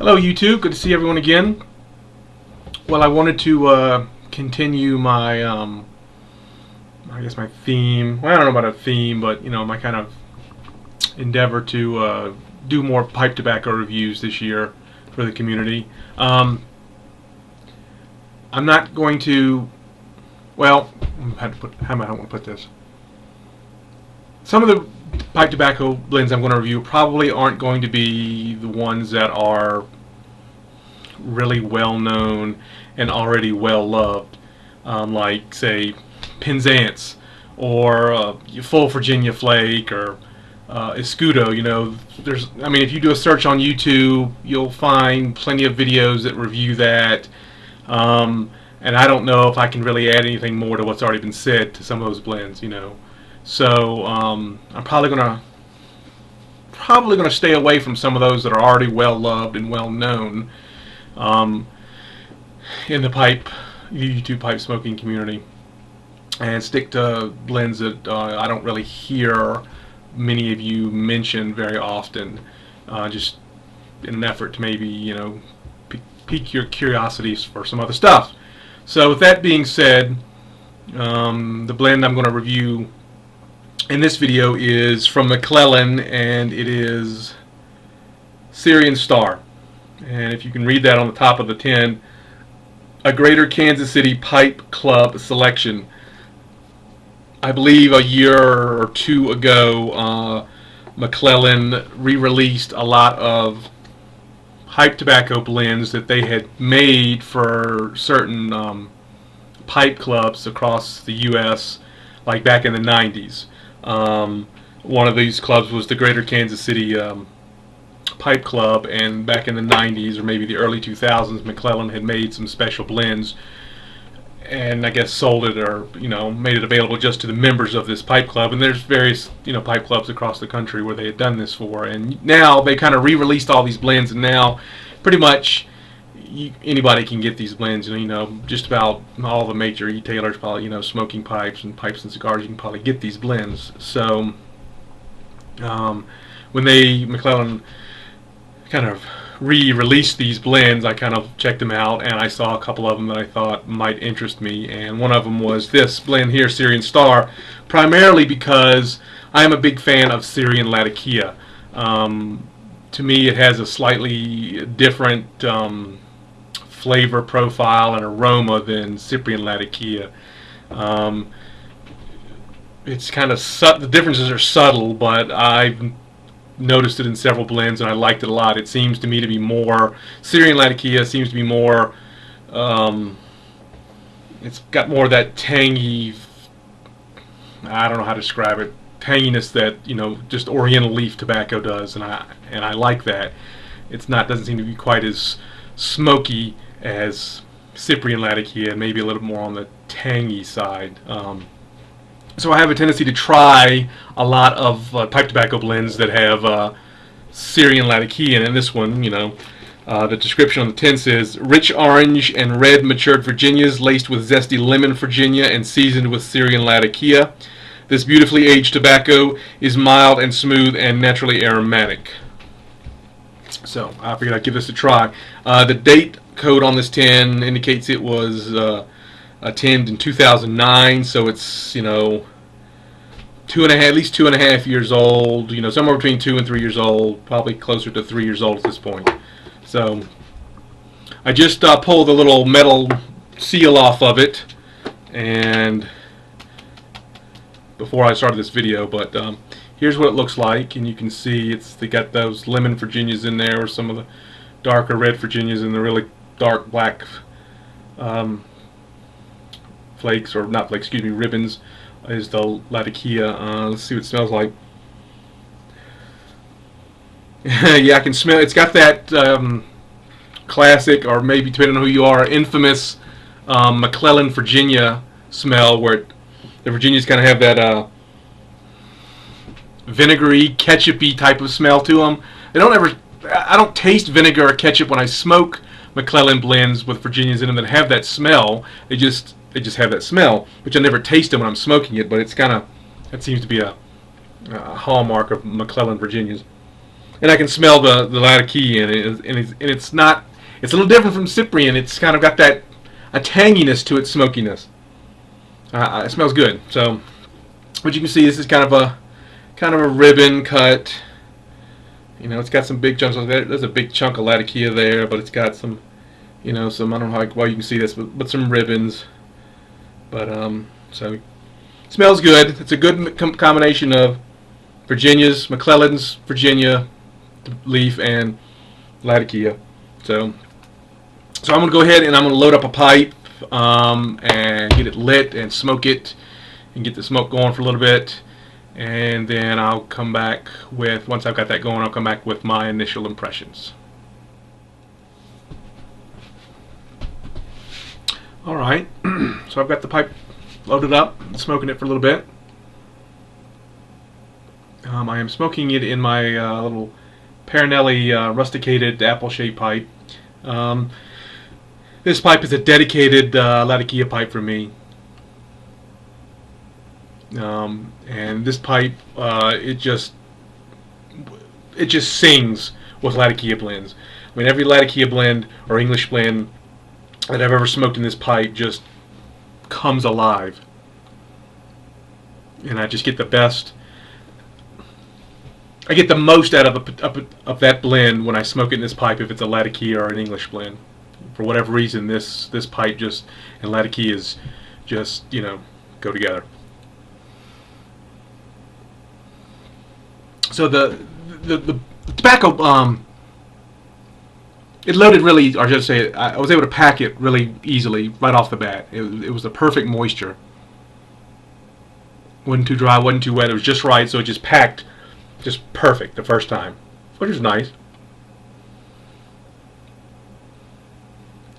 Hello YouTube, good to see everyone again. Well, I wanted to continue my, I guess my theme. Well, I don't know about a theme, but my kind of endeavor to do more pipe tobacco reviews this year for the community. I'm not going to. Well, how do I want to put this? Some of the pipe tobacco blends I'm going to review probably aren't going to be the ones that are really well known and already well loved, like say Penzance or Full Virginia Flake or Escudo. If you do a search on YouTube, you'll find plenty of videos that review that. And I don't know if I can really add anything more to what's already been said to some of those blends, So I'm probably gonna stay away from some of those that are already well loved and well known in the YouTube pipe smoking community, and stick to blends that I don't really hear many of you mention very often, just in an effort to maybe pique your curiosities for some other stuff. So with that being said, the blend I'm going to review in this video is from McClelland, and it is Syrian Star. And if you can read that on the top of the tin, a Greater Kansas City Pipe Club selection. I believe a year or two ago, McClelland re-released a lot of pipe tobacco blends that they had made for certain pipe clubs across the U.S., like back in the 90s. One of these clubs was the Greater Kansas City Pipe Club, and back in the 90s or maybe the early 2000s, McClelland had made some special blends and I guess sold it, or made it available just to the members of this pipe club. And there's various pipe clubs across the country where they had done this for, and now they kind of re-released all these blends, and now pretty much anybody can get these blends. Just about all the major retailers, probably smoking pipes and cigars, you can probably get these blends. So when McClelland kind of re-released these blends, I kind of checked them out, and I saw a couple of them that I thought might interest me, and one of them was this blend here, Syrian Star, primarily because I am a big fan of Syrian Latakia. To me, it has a slightly different flavor profile and aroma than Cyprian Latakia. It's kind of the differences are subtle, but I've noticed it in several blends, and I liked it a lot. It seems to me to be more Syrian Latakia seems to be more. It's got more of that tangy. I don't know how to describe it. Tanginess that just Oriental leaf tobacco does, and I like that. Doesn't seem to be quite as smoky as Cyprian Latakia, maybe a little more on the tangy side. So I have a tendency to try a lot of pipe tobacco blends that have Syrian Latakia, and in this one, the description on the tin says, rich orange and red matured Virginias laced with zesty lemon Virginia and seasoned with Syrian Latakia. This beautifully aged tobacco is mild and smooth and naturally aromatic. So I figured I'd give this a try. The date code on this tin indicates it was tinned in 2009, so it's at least 2.5 years old. Somewhere between 2 and 3 years old, probably closer to 3 years old at this point. So I just pulled the little metal seal off of it, and before I started this video, but here's what it looks like, and you can see they got those lemon Virginias in there, or some of the darker red Virginias, and the really dark black flakes, or not flakes, excuse me, ribbons is the Latakia. Let's see what it smells like. Yeah, I can smell it. It's got that classic, or maybe depending on who you are, infamous McClelland Virginia smell, where the Virginias kind of have that vinegary, ketchupy type of smell to them. I don't taste vinegar or ketchup when I smoke McClelland blends with Virginias in them that have that smell. They just have that smell, which I never taste them when I'm smoking it, but it's kind of, that seems to be a hallmark of McClelland Virginias. and I can smell the Latakia, and it's not. It's a little different from Cyprian. It's kind of got that a tanginess to its smokiness. It smells good. So, what you can see, this is kind of a ribbon cut. You know, it's got some big chunks. There's a big chunk of Latakia there, but it's got some, you know, some, I don't know how well you can see this, but some ribbons. But so it smells good. It's a good combination of McClelland's Virginia leaf and Latakia. So I'm going to go ahead and I'm going to load up a pipe and get it lit and smoke it and get the smoke going for a little bit. And then I'll come back with, once I've got that going, I'll come back with my initial impressions. Alright, so I've got the pipe loaded up, smoking it for a little bit. I am smoking it in my little Parinelli rusticated apple-shaped pipe. This pipe is a dedicated Latakia pipe for me. And this pipe, it just sings with Latakia blends. I mean, every Latakia blend or English blend that I've ever smoked in this pipe just comes alive, and I just get the best. I get the most out of that blend when I smoke it in this pipe if it's a Latakia or an English blend. For whatever reason, this pipe just and Latakia is just, you know, go together. So the tobacco, it loaded really, or just say, I was able to pack it really easily right off the bat. It was the perfect moisture. Wasn't too dry, wasn't too wet. It was just right, so it just packed just perfect the first time, which was nice.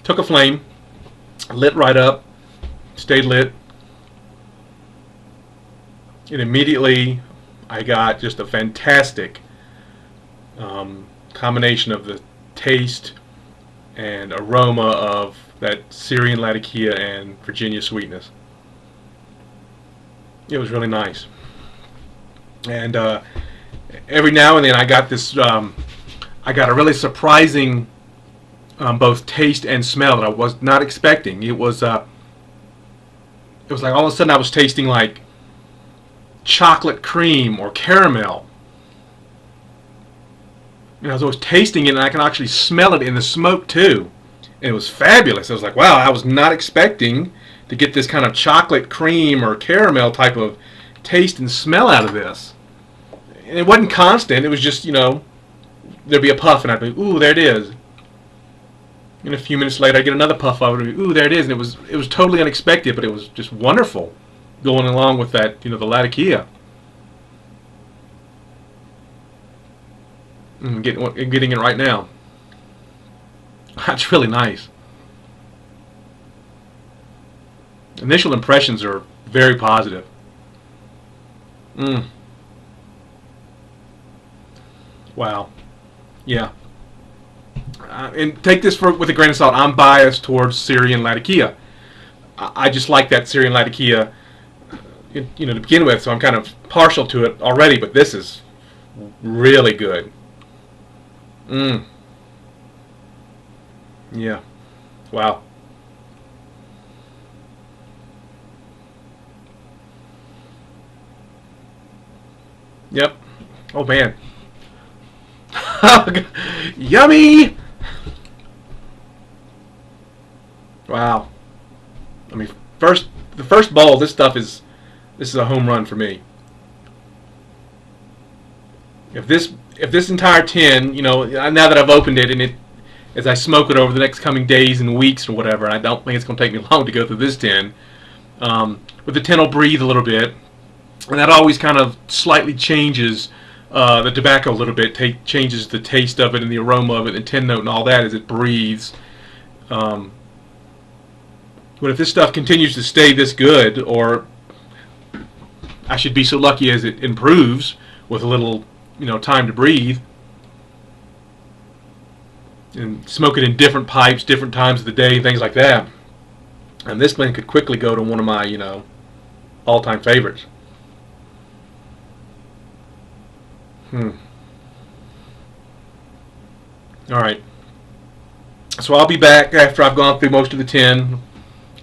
Took a flame, lit right up, stayed lit, and immediately I got just a fantastic combination of the taste and aroma of that Syrian Latakia and Virginia sweetness. It was really nice. And every now and then I got this, I got a really surprising both taste and smell that I was not expecting. It was like all of a sudden I was tasting like chocolate cream or caramel. And I was tasting it, and I can actually smell it in the smoke too. And it was fabulous. I was like, wow, I was not expecting to get this kind of chocolate cream or caramel type of taste and smell out of this. And it wasn't constant. It was just, you know, there'd be a puff, and I'd be, ooh, there it is. And a few minutes later, I'd get another puff of it, and ooh, there it is. And it was totally unexpected, but it was just wonderful going along with that, you know, the Latakia. I'm getting it right now. That's really nice. Initial impressions are very positive. Wow. Yeah. And take this with a grain of salt. I'm biased towards Syrian Latakia. I just like that Syrian Latakia, you know, to begin with, so I'm kind of partial to it already, but this is really good. Yeah. Wow. Yep. Oh man. Yummy. Wow. I mean, the first bowl, this is a home run for me. If this entire tin, you know, now that I've opened it, and as I smoke it over the next coming days and weeks or whatever, I don't think it's going to take me long to go through this tin. But the tin will breathe a little bit, and that always kind of slightly changes the tobacco a little bit, changes the taste of it and the aroma of it, and tin note and all that as it breathes. But if this stuff continues to stay this good, or I should be so lucky as it improves with a little, you know, time to breathe, and smoke it in different pipes, different times of the day, things like that, and this blend could quickly go to one of my, you know, all-time favorites. Alright, so I'll be back after I've gone through most of the 10,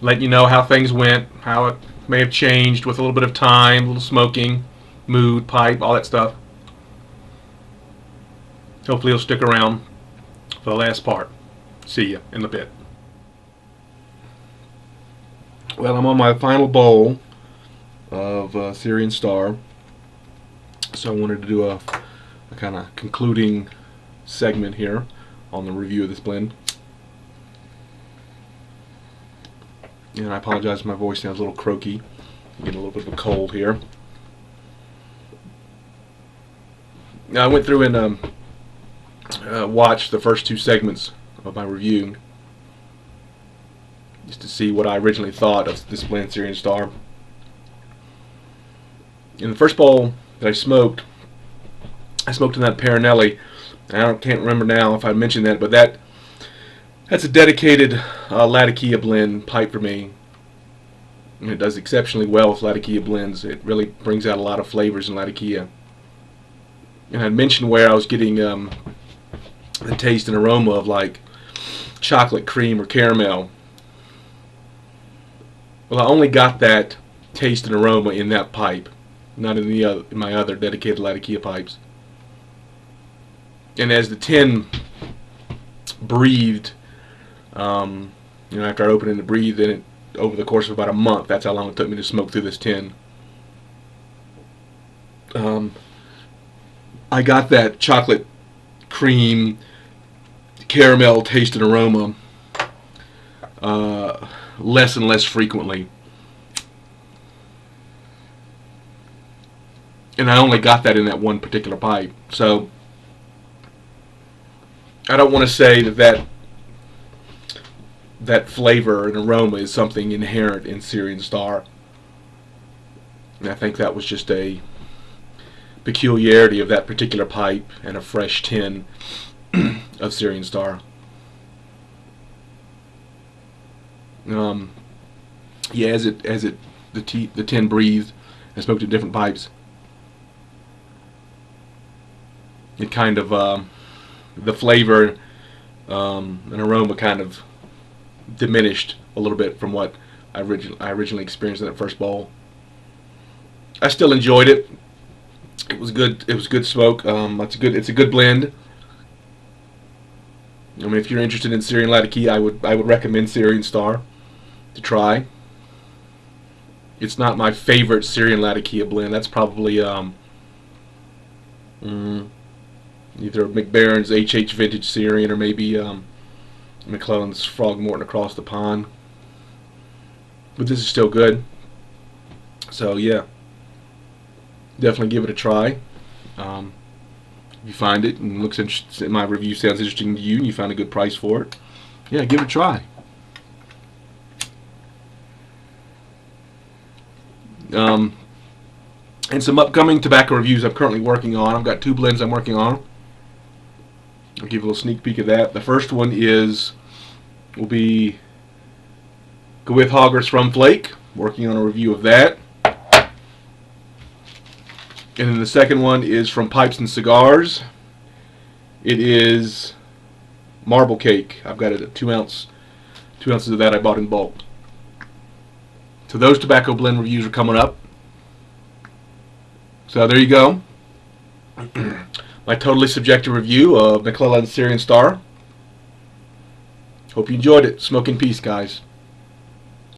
letting you know how things went, how it may have changed with a little bit of time, a little smoking, mood, pipe, all that stuff. Hopefully you'll stick around for the last part. See you in a bit. Well, I'm on my final bowl of Syrian Star, so I wanted to do a kind of concluding segment here on the review of this blend. And I apologize if my voice sounds a little croaky. I'm getting a little bit of a cold here. Now, I went through and watched the first 2 segments of my review just to see what I originally thought of this blend Syrian Star. In the first bowl that I smoked in that Paranelli. I can't remember now if I mentioned that, but that's a dedicated Latakia blend pipe for me. And it does exceptionally well with Latakia blends. It really brings out a lot of flavors in Latakia. And I mentioned where I was getting the taste and aroma of like chocolate cream or caramel. Well, I only got that taste and aroma in that pipe, not in in my other dedicated Latakia pipes. And as the tin breathed, after I opened it and breathed in it over the course of about a month, that's how long it took me to smoke through this tin. I got that chocolate cream caramel taste and aroma less and less frequently. And I only got that in that one particular pipe. So I don't want to say that flavor and aroma is something inherent in Syrian Star. And I think that was just a peculiarity of that particular pipe and a fresh tin of Syrian Star. Yeah, as the tin breathed, I smoked in different pipes. It kind of the flavor and aroma kind of diminished a little bit from what I originally experienced in that first bowl. I still enjoyed it. It was good. It was good smoke. It's a good blend. I mean, if you're interested in Syrian Latakia, I would recommend Syrian Star to try. It's not my favorite Syrian Latakia blend. That's probably either McBaron's HH Vintage Syrian or maybe McClelland's Frogmorton Across the Pond. But this is still good. So yeah, definitely give it a try. If you find it and looks interesting, my review sounds interesting to you, and you find a good price for it, yeah, give it a try. And some upcoming tobacco reviews I'm currently working on. I've got 2 blends I'm working on. I'll give you a little sneak peek of that. The first one will be Gwith Hoggers Rum Flake. Working on a review of that. And then the second one is from Pipes and Cigars. It is Marble Cake. I've got it at 2 ounces of that I bought in bulk. So those tobacco blend reviews are coming up. So there you go. My totally subjective review of McClelland Syrian Star. Hope you enjoyed it. Smoke in peace, guys.